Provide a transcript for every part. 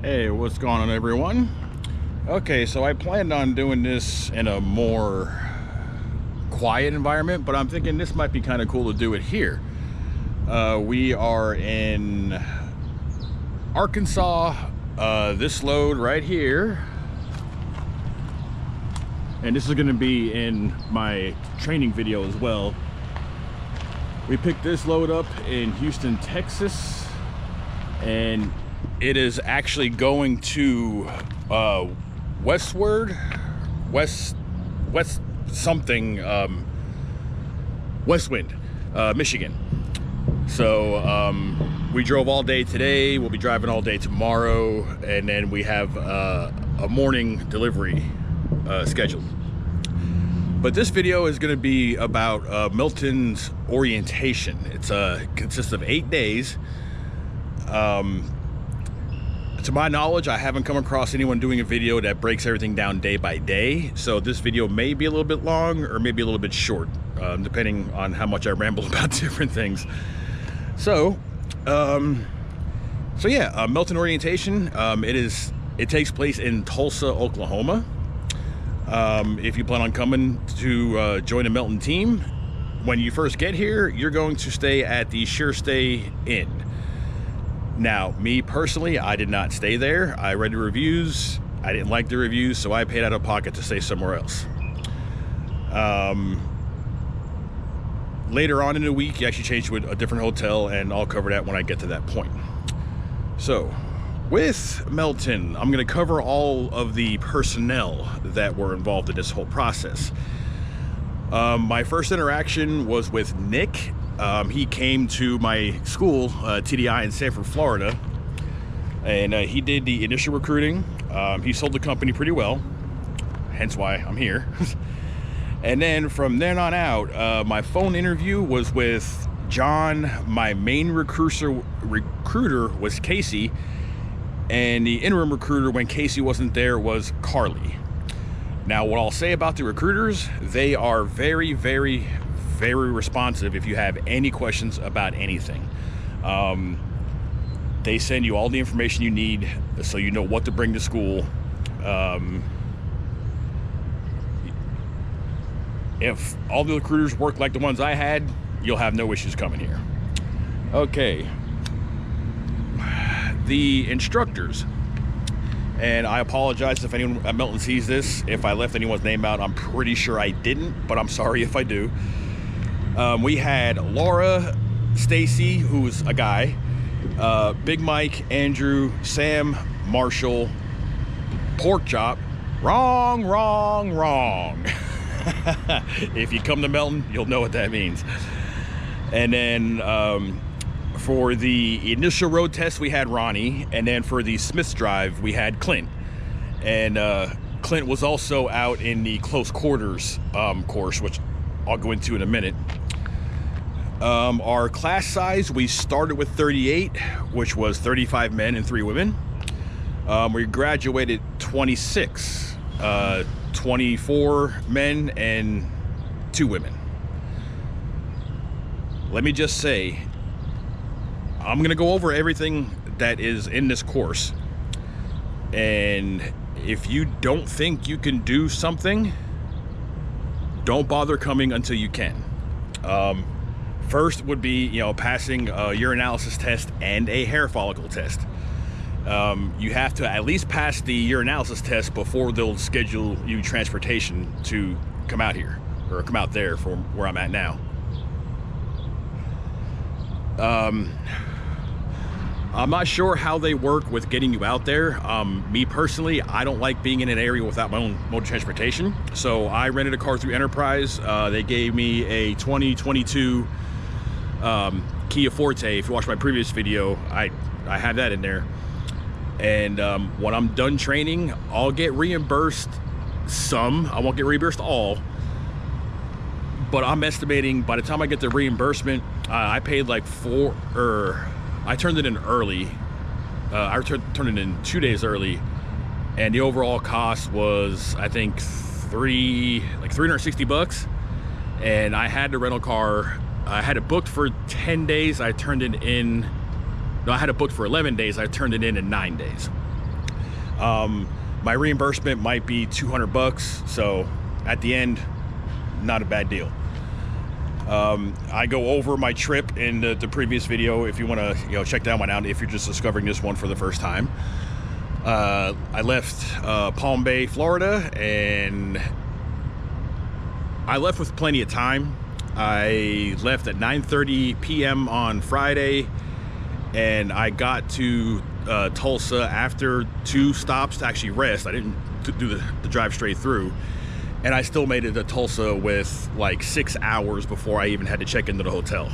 Hey, what's going on, everyone? Okay, so I planned on doing this in a more quiet environment, but I'm thinking this might be kind of cool to do it here. We are in Arkansas, this load right here, and this is going to be in my training video as well. We picked this load up in Houston, Texas, and it is actually going to west Wind, Michigan. So we drove all day today. We'll be driving all day tomorrow, and then we have a morning delivery scheduled. But this video is going to be about Melton's orientation. It's consists of 8 days. To my knowledge, I haven't come across anyone doing a video that breaks everything down day by day. So this video may be a little bit long or maybe a little bit short, depending on how much I ramble about different things. So yeah, Melton orientation. It takes place in Tulsa, Oklahoma. If you plan on coming to join a Melton team, when you first get here, you're going to stay at the Sure Stay Inn. Now, me personally, I did not stay there. I read the reviews. I didn't like the reviews, so I paid out of pocket to stay somewhere else. Later on in the week, you actually change to a different hotel, and I'll cover that when I get to that point. So, with Melton, I'm going to cover all of the personnel that were involved in this whole process. My first interaction was with Nick. He came to my school, TDI in Sanford, Florida, and he did the initial recruiting. He sold the company pretty well, hence why I'm here. And then from then on out, my phone interview was with John. My main recruiter was Casey, and the interim recruiter when Casey wasn't there was Carly. Now, what I'll say about the recruiters, they are very, very, very responsive if you have any questions about anything. They send you all the information you need so you know what to bring to school. If all the recruiters work like the ones I had, you'll have no issues coming here. Okay. The instructors, and I apologize if anyone at Melton sees this. If I left anyone's name out, I'm pretty sure I didn't, but I'm sorry if I do. We had Laura, Stacy, who's a guy, Big Mike, Andrew, Sam, Marshall, Pork Chop. Wrong. If you come to Melton, you'll know what that means. And then for the initial road test, we had Ronnie. And then for the Smith's Drive, we had Clint. And Clint was also out in the close quarters course, which I'll go into in a minute. Our class size, we started with 38, which was 35 men and 3 women. We graduated 26, 24 men and 2 women. Let me just say, I'm going to go over everything that is in this course. And if you don't think you can do something, don't bother coming until you can. First would be, passing a urinalysis test and a hair follicle test. You have to at least pass the urinalysis test before they'll schedule you transportation to come out here, or come out there from where I'm at now. I'm not sure how they work with getting you out there. Me personally, I don't like being in an area without my own mode of transportation. So I rented a car through Enterprise. They gave me a 2022 Kia Forte. If you watch my previous video, I have that in there. And when I'm done training, I'll get reimbursed some. I won't get reimbursed all. But I'm estimating by the time I get the reimbursement, I paid like I turned it in early. I turned it in 2 days early, and the overall cost was, I think, $360. And I had the rental car. I had it booked for 10 days. I turned it in. No, I had it booked for 11 days. I turned it in 9 days. My reimbursement might be 200 bucks. So at the end, not a bad deal. I go over my trip in the previous video if you want to check that one out if you're just discovering this one for the first time. I left Palm Bay, Florida, and I left with plenty of time. I left at 9:30 p.m. on Friday, and I got to Tulsa after 2 stops to actually rest. I didn't do the drive straight through. And I still made it to Tulsa with like 6 hours before I even had to check into the hotel.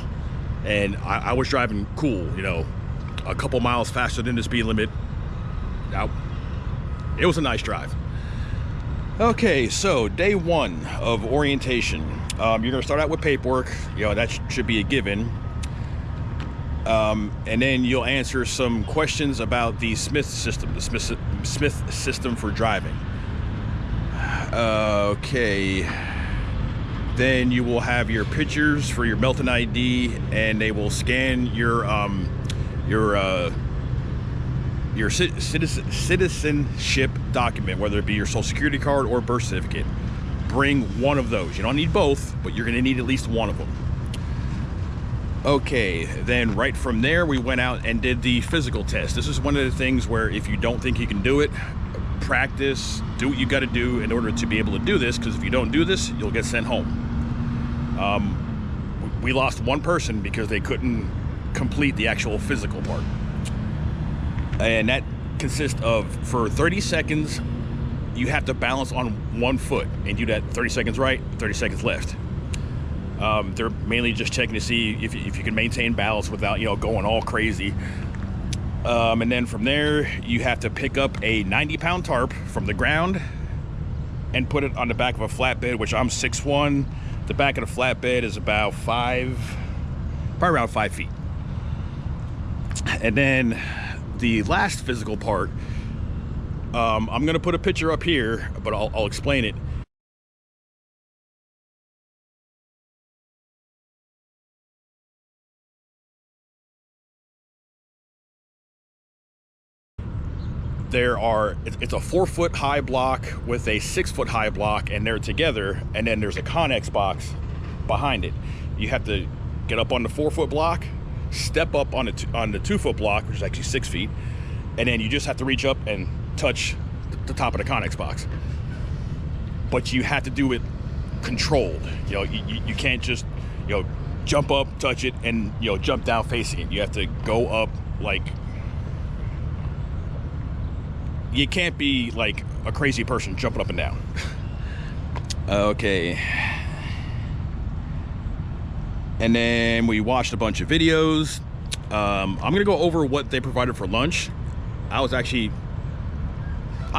And I was driving cool, a couple miles faster than the speed limit. It was a nice drive. Okay, so day 1 of orientation. You're gonna start out with paperwork. That should be a given. And then you'll answer some questions about the Smith system, the Smith system for driving. Okay, then you will have your pictures for your Melton ID, and they will scan your citizenship document, whether it be your social security card or birth certificate. Bring one of those. You don't need both, but you're going to need at least one of them. Okay, then right from there we went out and did the physical test. This is one of the things where if you don't think you can do it, practice, do what you got to do in order to be able to do this, because if you don't do this, you'll get sent home. We lost one person because they couldn't complete the actual physical part, and that consists of, for 30 seconds you have to balance on one foot and do that 30 seconds right, 30 seconds left. They're mainly just checking to see if you can maintain balance without going all crazy. And then from there, you have to pick up a 90-pound tarp from the ground and put it on the back of a flatbed, which I'm 6'1". The back of the flatbed is about probably around 5 feet. And then the last physical part, I'm going to put a picture up here, but I'll explain it. It's a 4-foot high block with a 6-foot high block, and they're together, and then there's a Connex box behind it. You have to get up on the 4-foot block, step up on the 2-foot block, which is actually 6 feet, and then you just have to reach up and touch the top of the Connex box. But you have to do it controlled. You can't just jump up, touch it, and jump down facing it. You have to go up like. You can't be like a crazy person jumping up and down. Okay. And then we watched a bunch of videos. I'm gonna go over what they provided for lunch. I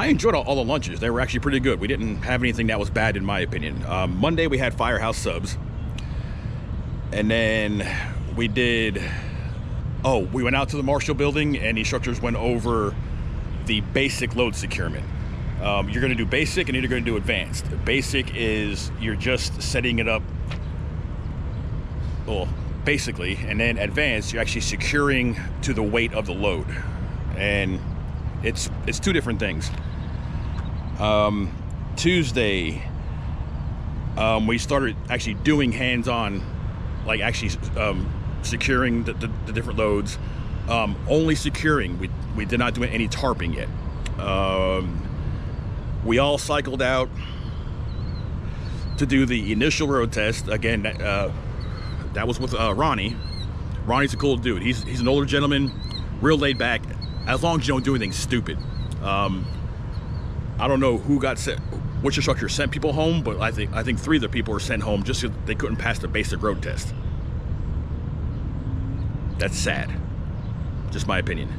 enjoyed all the lunches. They were actually pretty good. We didn't have anything that was bad in my opinion. Monday we had Firehouse subs. And then we went out to the Marshall building, and the instructors went over the basic load securement. You're going to do basic, and you're going to do advanced. Basic is you're just setting it up, well, basically, and then advanced, you're actually securing to the weight of the load, and it's 2 different things. Tuesday, we started actually doing hands-on, like actually securing the different loads. Only securing. We did not do any tarping yet. We all cycled out to do the initial road test. Again, that was with Ronnie. Ronnie's a cool dude. He's an older gentleman, real laid back, as long as you don't do anything stupid. I don't know which instructor sent people home, but I think 3 of the people were sent home just because they couldn't pass the basic road test. That's sad. Just my opinion.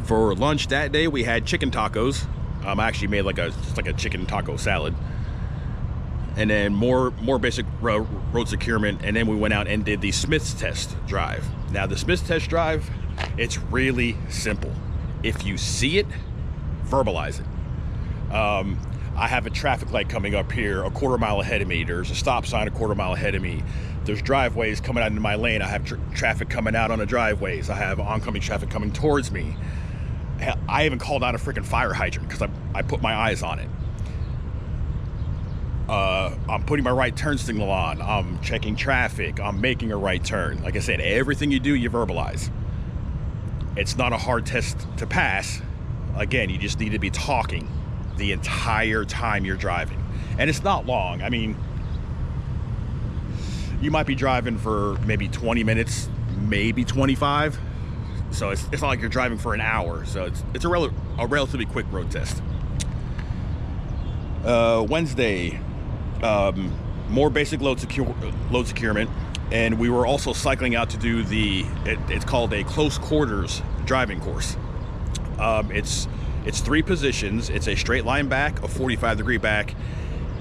For lunch that day, we had chicken tacos. I actually made just like a chicken taco salad, and then more basic road securement. And then we went out and did the Smith's test drive. Now the Smith's test drive, it's really simple. If you see it, verbalize it. I have a traffic light coming up here a quarter mile ahead of me. There's a stop sign a quarter mile ahead of me. There's driveways coming out into my lane. I have traffic coming out on the driveways. I have oncoming traffic coming towards me. I even called out a freaking fire hydrant because I put my eyes on it. I'm putting my right turn signal on. I'm checking traffic. I'm making a right turn. Like I said, everything you do, you verbalize. It's not a hard test to pass. Again, you just need to be talking the entire time you're driving. And it's not long. I mean, you might be driving for maybe 20 minutes, maybe 25. So it's not like you're driving for an hour. So it's a relatively quick road test. Wednesday, more basic load securement. And we were also cycling out to do it's called a close quarters driving course. It's 3 positions. It's a straight line back, a 45-degree back,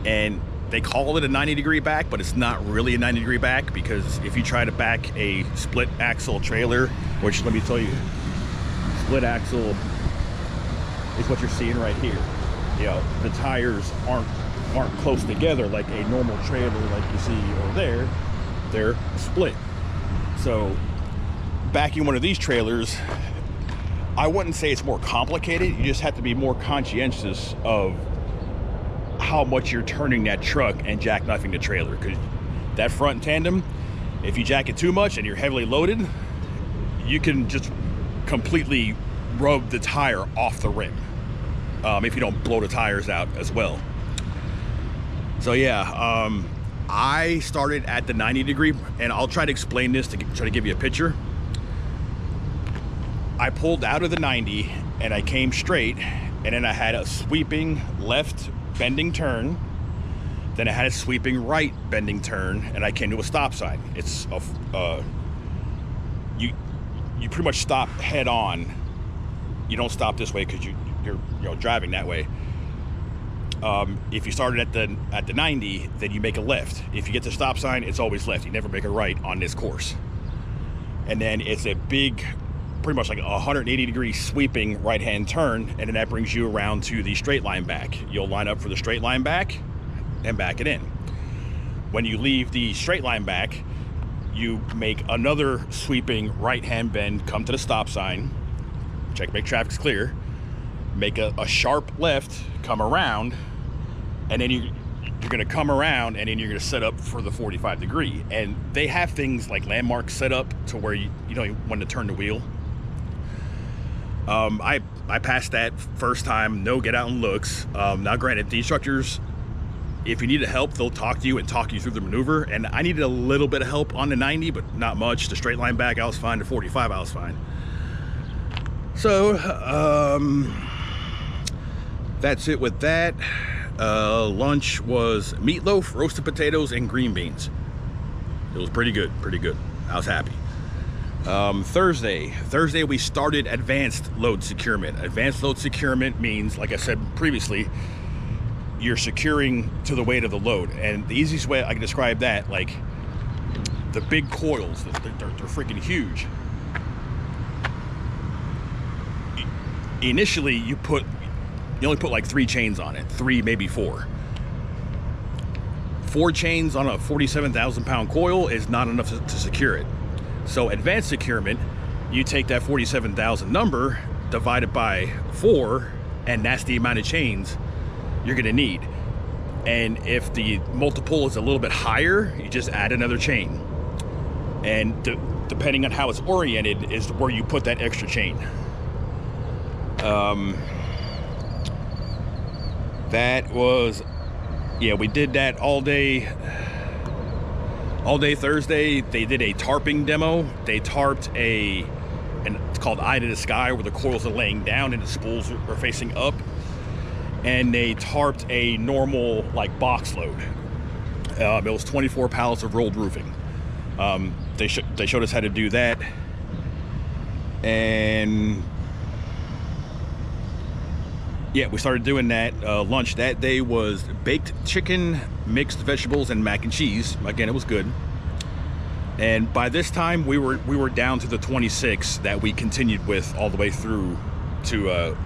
and they call it a 90-degree back, but it's not really a 90-degree back, because if you try to back a split axle trailer, which let me tell you, split axle is what you're seeing right here. You know, the tires aren't close together like a normal trailer like you see over there. They're split. So backing one of these trailers, I wouldn't say it's more complicated. You just have to be more conscientious of how much you're turning that truck and jackknifing the trailer, because that front tandem, if you jack it too much and you're heavily loaded, you can just completely rub the tire off the rim, if you don't blow the tires out as well. So yeah, I started at the 90-degree, and I'll try to explain this to try to give you a picture. I pulled out of the 90 and I came straight, and then I had a sweeping left bending turn, then I had a sweeping right bending turn, and I came to a stop sign. It's you pretty much stop head on. You don't stop this way because you're driving that way. If you started at the 90, then you make a left. If you get the stop sign, it's always left. You never make a right on this course. And then it's a big, pretty much like a 180-degree sweeping right-hand turn, and then that brings you around to the straight line back. You'll line up for the straight line back and back it in. When you leave the straight line back, you make another sweeping right-hand bend, come to the stop sign, check, make traffic's clear, make a sharp left, come around, and then you're going to come around, and then you're going to set up for the 45-degree. And they have things like landmarks set up to where you know when to turn the wheel. I passed that first time, no get out and looks. Now granted, the instructors, if you need help, they'll talk to you and talk you through the maneuver. And I needed a little bit of help on the 90, but not much. The straight line back, I was fine. The 45, I was fine. So, that's it with that. Lunch was meatloaf, roasted potatoes, and green beans. It was pretty good, I was happy. Thursday we started advanced load securement. Advanced load securement means, like I said previously, you're securing to the weight of the load. And the easiest way I can describe that, like the big coils, they're freaking huge. Initially, you only put like 3 chains on it, 3, maybe 4. 4 chains on a 47,000 pound coil is not enough to secure it. So advanced securement, you take that 47,000 number, divide it by 4, and that's the amount of chains you're gonna need. And if the multiple is a little bit higher, you just add another chain. And depending on how it's oriented is where you put that extra chain. That was, yeah, we did that all day Thursday. They did a tarping demo. They tarped and it's called Eye to the Sky, where the coils are laying down and the spools are facing up. And they tarped a normal like box load. It was 24 pallets of rolled roofing. They showed us how to do that. And yeah, we started doing that. Lunch that day was baked chicken, mixed vegetables, and mac and cheese. Again, it was good. And by this time, we were down to the 26 that we continued with all the way through to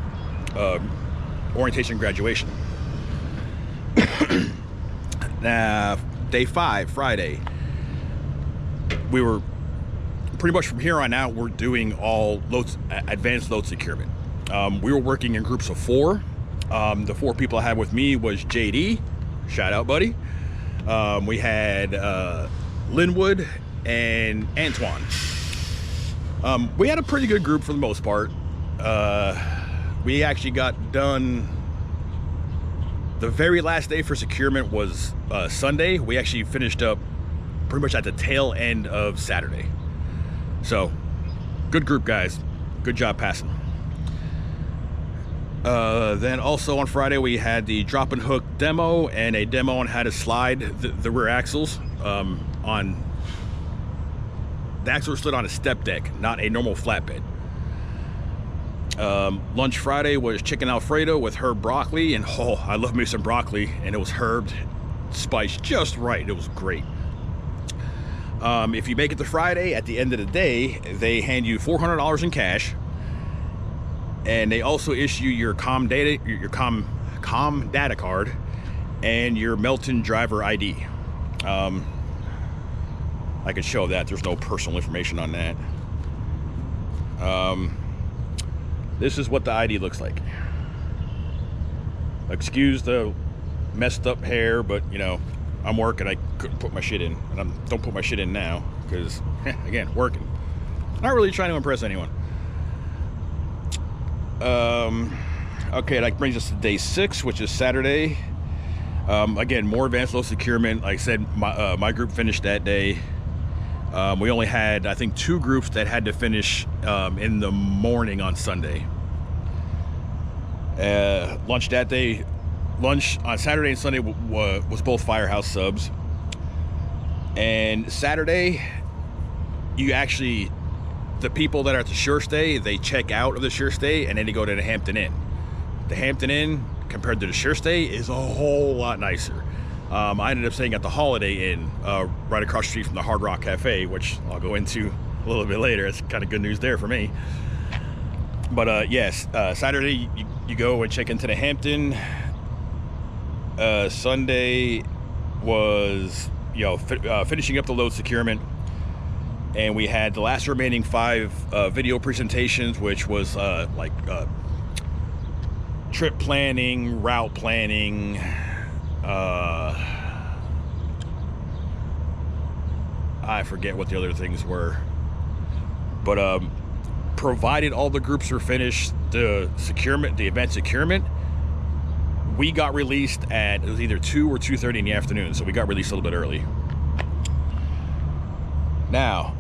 orientation graduation. Now, day 5, Friday, we were pretty much from here on out, we're doing all advanced load securement. We were working in groups of 4. The 4 people I had with me was JD, shout out, buddy. We had Linwood and Antoine. We had a pretty good group for the most part. We actually got done. The very last day for securement was Sunday. We actually finished up pretty much at the tail end of Saturday. So, good group, guys. Good job passing. Then also on Friday, we had the drop and hook demo and a demo on how to slide the rear axles. The axles were slid on a step deck, not a normal flatbed. Lunch Friday was chicken Alfredo with herb broccoli, and oh, I love me some broccoli, and it was herbed, spiced just right. It was great. If you make it to Friday, at the end of the day, they hand you $400 in cash, and they also issue your com data card and your Melton driver ID. I could show that. There's no personal information on that. This is what the ID looks like. Excuse the messed up hair, but you know, I'm working. I couldn't put my shit in, and I don't put my shit in now because, again, working. Not really trying to impress anyone. Okay, that brings us to day 6, which is Saturday. Again, more advanced load securement. Like I said, my group finished that day. We only had, I think, 2 groups that had to finish in the morning on Sunday. Lunch that day, lunch on Saturday and Sunday was both Firehouse subs. And Saturday, you actually, the people that are at the Sure Stay, they check out of the Sure Stay and then they go to the Hampton Inn. The Hampton Inn, compared to the Sure Stay, is a whole lot nicer. I ended up staying at the Holiday Inn, right across the street from the Hard Rock Cafe, which I'll go into a little bit later. It's kind of good news there for me. But yes, Saturday you go and check into the Hampton. Sunday was, you know, finishing up the load securement, and we had the last remaining 5 video presentations, which was like trip planning, route planning. I forget what the other things were, but provided all the groups were finished, the securement, the event securement, we got released at, it was either 2 or 2:30 in the afternoon, so we got released a little bit early. Now,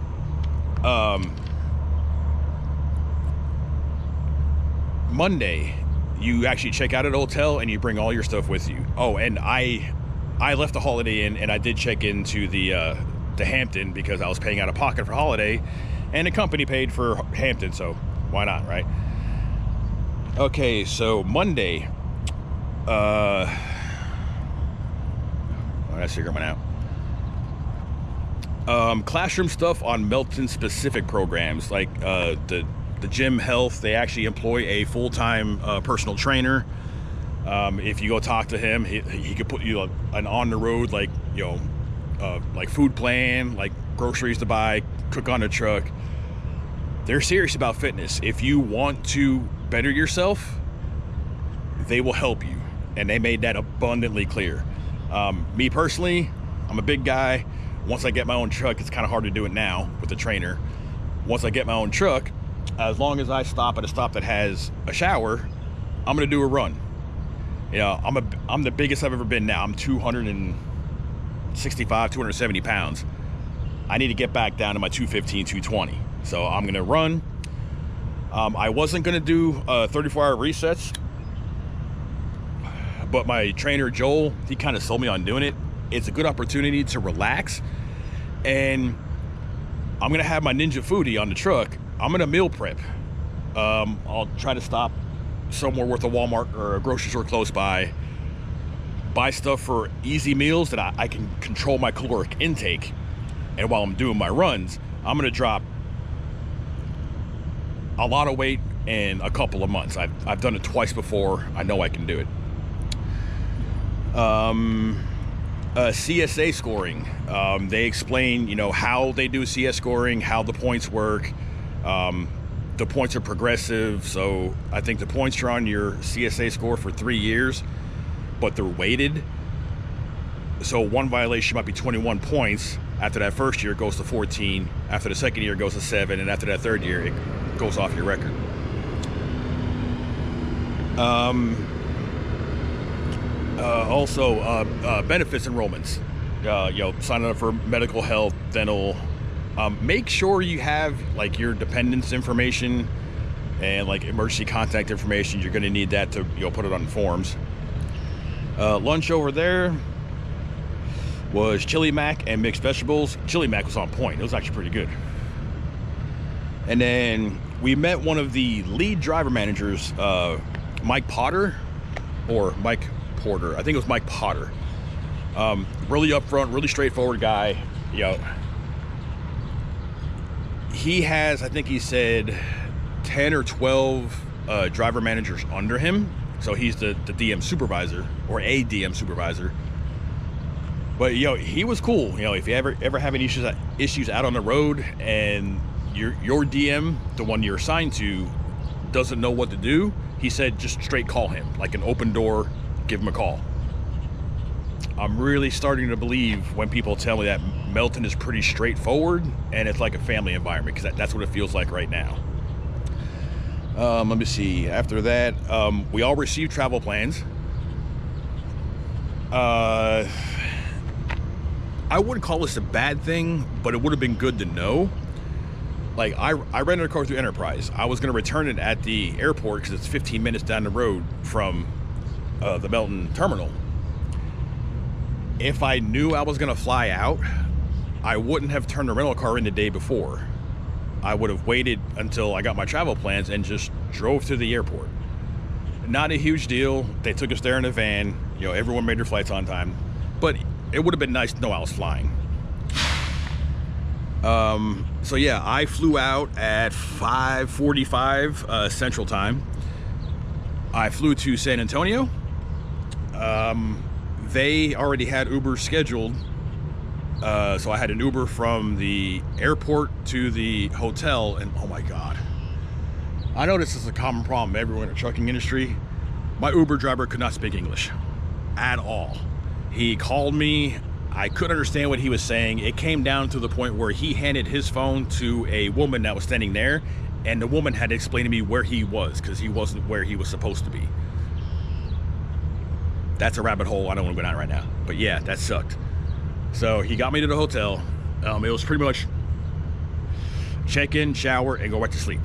Monday, you actually check out at a hotel and you bring all your stuff with you. Oh, and I left the Holiday Inn and I did check into the Hampton because I was paying out of pocket for Holiday, and the company paid for Hampton, so why not, right? Okay, so Monday, I gotta figure one out. Classroom stuff on Melton specific programs, like the gym health. They actually employ a full-time personal trainer. If you go talk to him, he could put you an on the road, like, you know, like food plan, like groceries to buy, cook on the truck. They're serious about fitness. If you want to better yourself, they will help you, and they made that abundantly clear. Me personally, I'm a big guy. Once I get my own truck, it's kind of hard to do it now with the trainer. Once I get my own truck, as long as I stop at a stop that has a shower, I'm gonna do a run. You know, I'm the biggest I've ever been now. I'm 265, 270 pounds. I need to get back down to my 215, 220. So I'm gonna run. I wasn't gonna do 34-hour resets, but my trainer Joel, he kind of sold me on doing it. It's a good opportunity to relax, and I'm gonna have my Ninja Foodie on the truck. I'm gonna meal prep. I'll try to stop somewhere with a Walmart or a grocery store close by, buy stuff for easy meals that I can control my caloric intake, and while I'm doing my runs, I'm gonna drop a lot of weight in a couple of months. I've done it twice before. I know I can do it. CSA scoring. They explain, you know, how they do CS scoring, how the points work. The points are progressive, so I think the points are on your CSA score for 3 years, but they're weighted. So one violation might be 21 points. After that first year, it goes to 14. After the second year, it goes to 7. And after that third year, it goes off your record. Also, benefits enrollments. You know, signing up for medical, health, dental. Make sure you have like your dependents information and like emergency contact information. You're going to need that to, you know, put it on forms. Lunch over there was chili mac and mixed vegetables. Chili mac was on point. It was actually pretty good. And then we met one of the lead driver managers, Mike Potter, or Mike Porter. I think it was Mike Potter. Really upfront, really straightforward guy. You know, he has, I think he said 10 or 12 driver managers under him. So he's the DM supervisor, or a DM supervisor. But, you know, he was cool. You know, if you ever have any issues out on the road and your DM, the one you're assigned to, doesn't know what to do, he said just straight call him. Like an open door, give him a call. I'm really starting to believe when people tell me that Melton is pretty straightforward and it's like a family environment, because that's what it feels like right now. Let me see. After that, we all received travel plans. I wouldn't call this a bad thing, but it would have been good to know. Like, I rented a car through Enterprise. I was going to return it at the airport because it's 15 minutes down the road from the Melton terminal. If I knew I was going to fly out, I wouldn't have turned the rental car in the day before. I would have waited until I got my travel plans and just drove to the airport. Not a huge deal. They took us there in a van. You know, everyone made their flights on time. But it would have been nice to know I was flying. So yeah, I flew out at 5:45 Central Time. I flew to San Antonio. They already had Uber scheduled. So I had an Uber from the airport to the hotel, and oh my God. I know this is a common problem everywhere in the trucking industry. My Uber driver could not speak English at all. He called me. I couldn't understand what he was saying. It came down to the point where he handed his phone to a woman that was standing there, and the woman had to explain to me where he was because he wasn't where he was supposed to be. That's a rabbit hole I don't want to go down right now. But yeah, that sucked. So he got me to the hotel. It was pretty much check in, shower, and go right to sleep.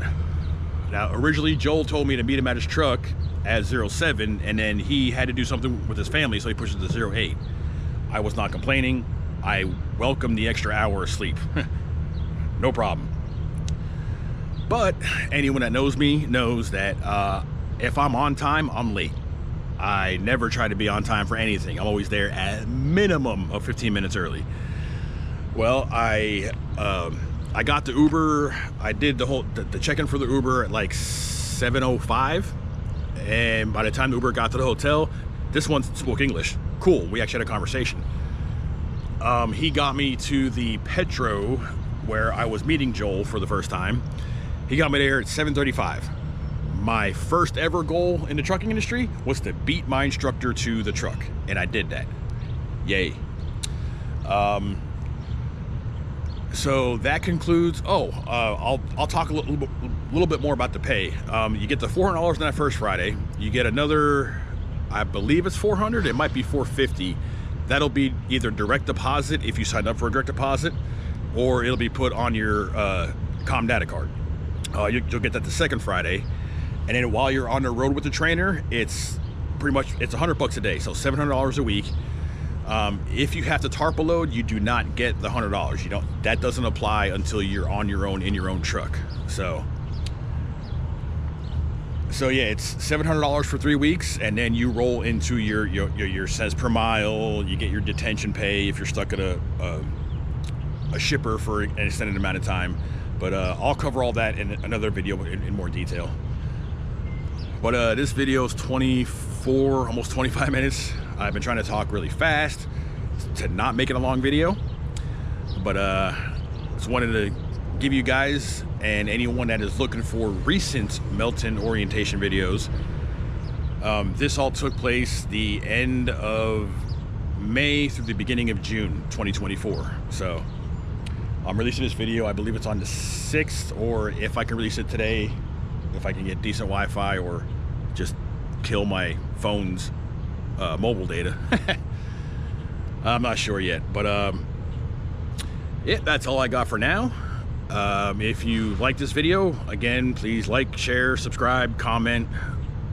Now, originally, Joel told me to meet him at his truck at 07, and then he had to do something with his family, so he pushed it to 08. I was not complaining. I welcomed the extra hour of sleep. No problem. But anyone that knows me knows that if I'm on time, I'm late. I never try to be on time for anything. I'm always there at a minimum of 15 minutes early. Well, I got the Uber. I did the check-in for the Uber at like 7:05, and by the time the Uber got to the hotel, this one spoke English. Cool. We actually had a conversation. He got me to the Petro where I was meeting Joel for the first time. He got me there at 7:35. My first ever goal in the trucking industry was to beat my instructor to the truck, and I did that. Yay. So that concludes. I'll talk a little bit more about the pay. You get the $400 on that first Friday. You get another, I believe it's $400. It might be $450. That'll be either direct deposit if you sign up for a direct deposit, or it'll be put on your Com Data card. You'll get that the second Friday. And then while you're on the road with the trainer, it's pretty much, it's $100 a day, so $700 a week. If you have to tarp a load, you do not get the $100. That doesn't apply until you're on your own in your own truck. So yeah, it's $700 for 3 weeks, and then you roll into your cents per mile. You get your detention pay if you're stuck at a shipper for an extended amount of time. But I'll cover all that in another video in more detail. But this video is 24, almost 25 minutes. I've been trying to talk really fast to not make it a long video, but just wanted to give you guys and anyone that is looking for recent Melton orientation videos. This all took place the end of May through the beginning of June 2024. So I'm releasing this video, I believe it's on the 6th, or if I can release it today, if I can get decent Wi-Fi or just kill my phone's mobile data. I'm not sure yet, but yeah, that's all I got for now. If you like this video, again, please like, share, subscribe, comment.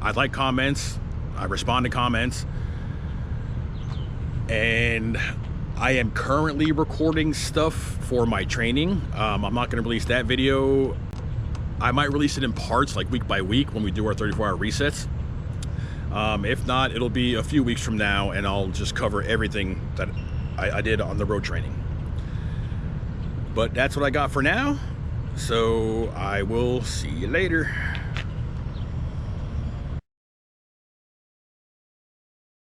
I like comments, I respond to comments, and I am currently recording stuff for my training. I'm not going to release that video. I might release it in parts, like week by week, when we do our 34-hour resets. If not, it'll be a few weeks from now, and I'll just cover everything that I did on the road training. But that's what I got for now, so I will see you later.